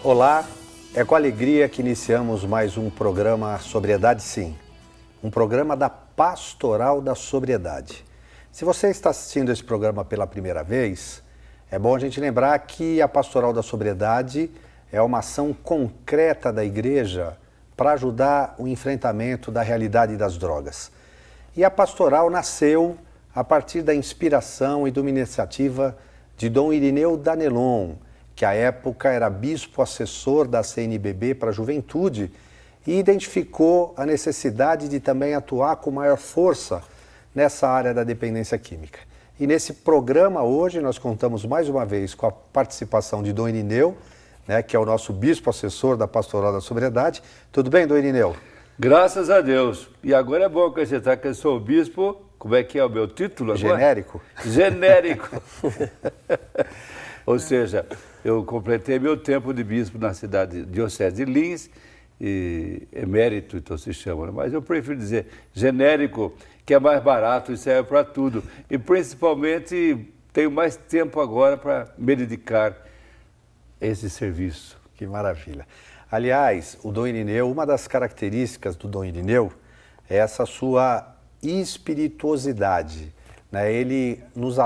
Olá, é com alegria que iniciamos mais um programa Sobriedade Sim, um programa da Pastoral da Sobriedade. Se você está assistindo esse programa pela primeira vez, é bom a gente lembrar que a Pastoral da Sobriedade é uma ação concreta da igreja para ajudar o enfrentamento da realidade das drogas. E a Pastoral nasceu a partir da inspiração e de uma iniciativa de Dom Irineu Danelon, que à época era bispo assessor da CNBB para a juventude e identificou a necessidade de também atuar com maior força nessa área da dependência química. E nesse programa hoje nós contamos mais uma vez com a participação de Dom Irineu, que é o nosso bispo assessor da Pastoral da Sobriedade. Tudo bem, Dom Irineu? Graças a Deus. E agora é bom acrescentar que eu sou bispo, como é que é o meu título agora? Genérico? Genérico. Ou seja, eu completei meu tempo de bispo na cidade diocese de Lins, e emérito, então se chama, mas eu prefiro dizer genérico, que é mais barato e serve para tudo. E principalmente tenho mais tempo agora para me dedicar a esse serviço. Que maravilha. Aliás, o Dom Irineu, uma das características do Dom Irineu é essa sua espirituosidade. Ele nos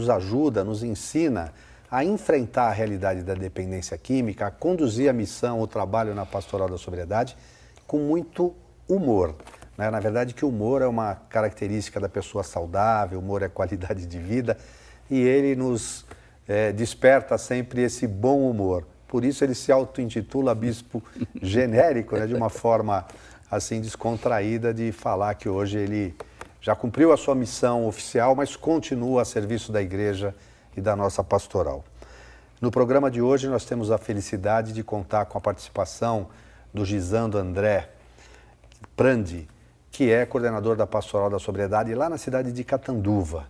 ajuda, nos ensina a enfrentar a realidade da dependência química, a conduzir a missão, o trabalho na Pastoral da Sobriedade com muito humor. Na verdade, que o humor é uma característica da pessoa saudável, o humor é qualidade de vida e ele nos desperta sempre esse bom humor. Por isso ele se auto-intitula bispo genérico, de uma forma assim descontraída de falar que hoje ele já cumpriu a sua missão oficial, mas continua a serviço da igreja e da nossa pastoral. No programa de hoje nós temos a felicidade de contar com a participação do Gisando André Prandi, que é coordenador da Pastoral da Sobriedade lá na cidade de Catanduva,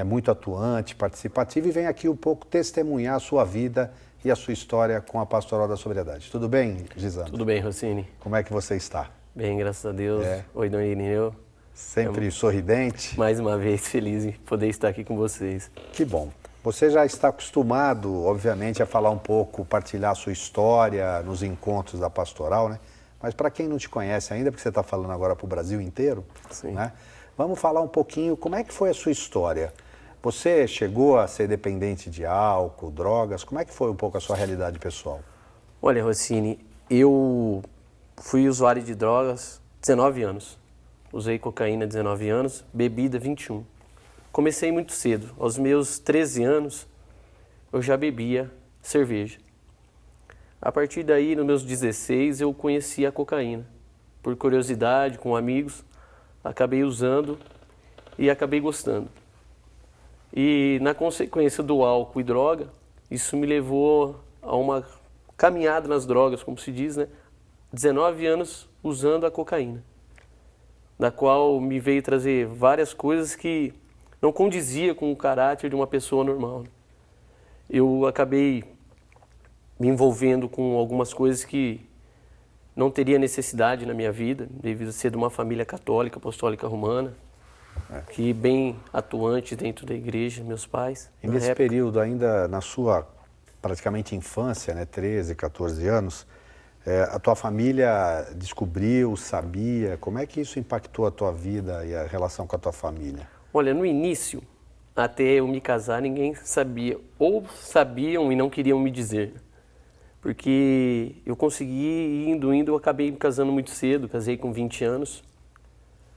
muito atuante, participativo e vem aqui um pouco testemunhar a sua vida e a sua história com a Pastoral da Sobriedade. Tudo bem, Gisando? Tudo bem, Rossini. Como é que você está? Bem, graças a Deus. Oi, Dom Irineu. Sempre sorridente? Mais uma vez feliz em poder estar aqui com vocês. Que bom. Você já está acostumado, obviamente, a falar um pouco, partilhar a sua história nos encontros da pastoral, Mas para quem não te conhece ainda, porque você está falando agora para o Brasil inteiro, Sim. Vamos falar um pouquinho como é que foi a sua história. Você chegou a ser dependente de álcool, drogas? Como é que foi um pouco a sua realidade pessoal? Olha, Rossini, eu fui usuário de drogas 19 anos. Usei cocaína 19 anos, bebida 21. Comecei muito cedo. Aos meus 13 anos, eu já bebia cerveja. A partir daí, nos meus 16, eu conheci a cocaína. Por curiosidade, com amigos, acabei usando e acabei gostando. E na consequência do álcool e droga, isso me levou a uma caminhada nas drogas, como se diz, 19 anos usando a cocaína, da qual me veio trazer várias coisas que não condizia com o caráter de uma pessoa normal. Eu acabei me envolvendo com algumas coisas que não teria necessidade na minha vida, devido a ser de uma família católica, apostólica romana, que bem atuante dentro da igreja, meus pais. E nesse período, ainda na sua praticamente infância, 13, 14 anos, a tua família descobriu, sabia? Como é que isso impactou a tua vida e a relação com a tua família? Olha, no início, até eu me casar, ninguém sabia, ou sabiam e não queriam me dizer. Porque eu consegui, indo, eu acabei me casando muito cedo, casei com 20 anos,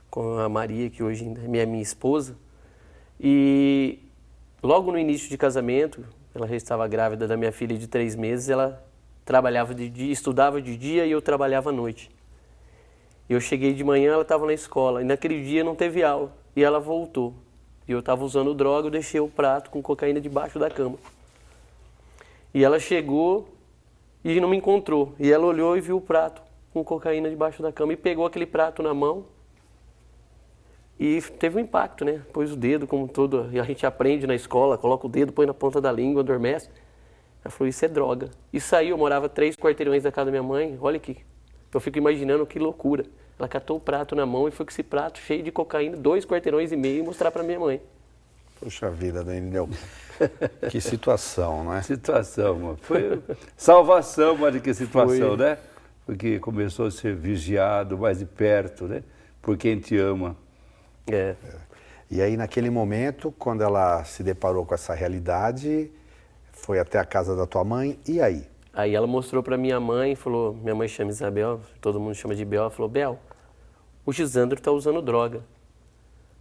com a Maria, que hoje ainda é minha esposa. E logo no início de casamento, ela já estava grávida da minha filha de 3 meses, ela trabalhava de dia, estudava de dia e eu trabalhava à noite. Eu cheguei de manhã, ela estava na escola, e naquele dia não teve aula, e ela voltou. E eu estava usando droga, eu deixei o prato com cocaína debaixo da cama. E ela chegou e não me encontrou. E ela olhou e viu o prato com cocaína debaixo da cama e pegou aquele prato na mão. E teve um impacto, Pôs o dedo, como todo, a gente aprende na escola, coloca o dedo, põe na ponta da língua, adormece. Ela falou, isso é droga. E saiu, eu morava 3 quarteirões da casa da minha mãe, olha aqui. Eu fico imaginando que loucura. Ela catou o prato na mão e foi com esse prato cheio de cocaína, 2 quarteirões e meio, mostrar para minha mãe. Poxa vida, Dom Irineu. Que situação, não é? Situação, mano. Foi salvação mais do que situação, Foi. né? Porque começou a ser vigiado mais de perto, né? Por quem te ama. É. E aí, naquele momento, quando ela se deparou com essa realidade, foi até a casa da tua mãe, e aí? Aí ela mostrou para minha mãe e falou, minha mãe chama Isabel, todo mundo chama de Bel, ela falou, Bel, o Gisandro está usando droga.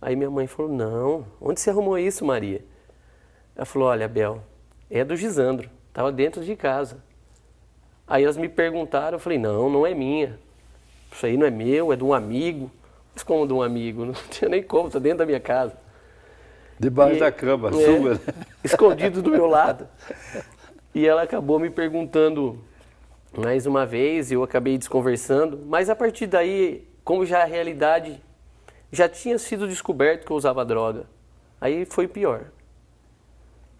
Aí minha mãe falou, não, onde você arrumou isso, Maria? Ela falou, olha, Bel, é do Gisandro, estava dentro de casa. Aí elas me perguntaram, eu falei, não, não é minha. Isso aí não é meu, é de um amigo. Mas como de um amigo? Não tinha nem como, está dentro da minha casa. Debaixo E- da cama, é, sua. escondido do meu lado. E ela acabou me perguntando mais uma vez, eu acabei desconversando, mas a partir daí, como já a realidade já tinha sido descoberto que eu usava droga, aí foi pior.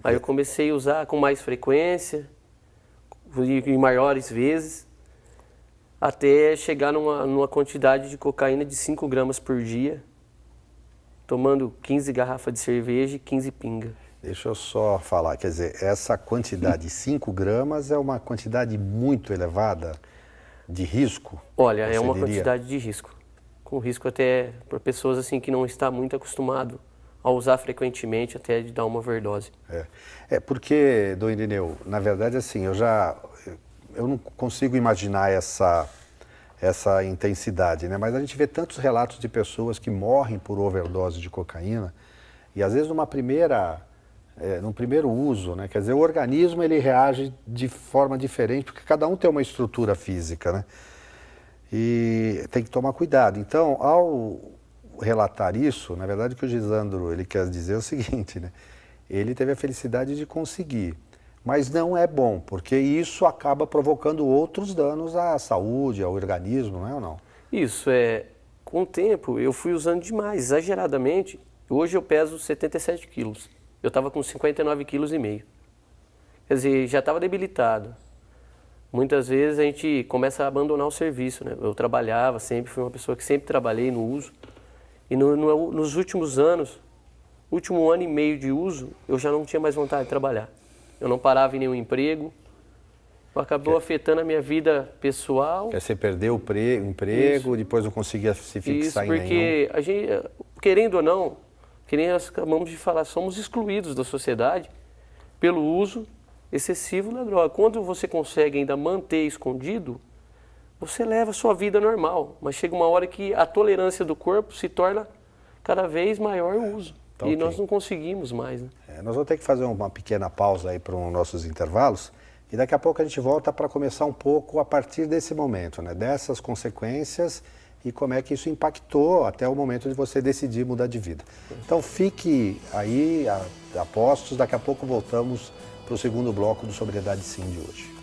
Aí eu comecei a usar com mais frequência, em maiores vezes, até chegar numa quantidade de cocaína de 5 gramas por dia, tomando 15 garrafas de cerveja e 15 pinga. Deixa eu só falar, quer dizer, essa quantidade de 5 gramas é uma quantidade muito elevada de risco? Olha, é você uma diria? quantidade de risco. Com risco até para pessoas assim que não está muito acostumado a usar frequentemente, até de dar uma overdose. É porque, Dom Irineu, na verdade, assim, eu não consigo imaginar essa intensidade, né? Mas a gente vê tantos relatos de pessoas que morrem por overdose de cocaína e às vezes num primeiro uso, né? Quer dizer, o organismo ele reage de forma diferente porque cada um tem uma estrutura física, né? E tem que tomar cuidado. Então, ao relatar isso, na verdade o que o Gisandro ele quer dizer é o seguinte, né? Ele teve a felicidade de conseguir, mas não é bom, porque isso acaba provocando outros danos à saúde, ao organismo, não é ou não? Isso, com o tempo eu fui usando demais, exageradamente. Hoje eu peso 77 quilos. Eu estava com 59,5 quilos. Quer dizer, já estava debilitado. Muitas vezes a gente começa a abandonar o serviço, né? Eu trabalhava sempre, fui uma pessoa que sempre trabalhei no uso. E nos últimos anos, último ano e meio de uso, eu já não tinha mais vontade de trabalhar. Eu não parava em nenhum emprego. Acabou afetando a minha vida pessoal. Quer você perdeu o emprego, depois não conseguia se fixar em nenhum. Porque a gente, querendo ou não, que nem nós acabamos de falar, somos excluídos da sociedade pelo uso excessivo da droga. Quando você consegue ainda manter escondido, você leva a sua vida normal, mas chega uma hora que a tolerância do corpo se torna cada vez maior o uso. Tá, e ok. nós não conseguimos mais. Né? Nós vamos ter que fazer uma pequena pausa aí para os nossos intervalos e daqui a pouco a gente volta para começar um pouco a partir desse momento, né? Dessas consequências e como é que isso impactou até o momento de você decidir mudar de vida. Então fique aí a postos, daqui a pouco voltamos para o segundo bloco do Sobriedade Sim de hoje.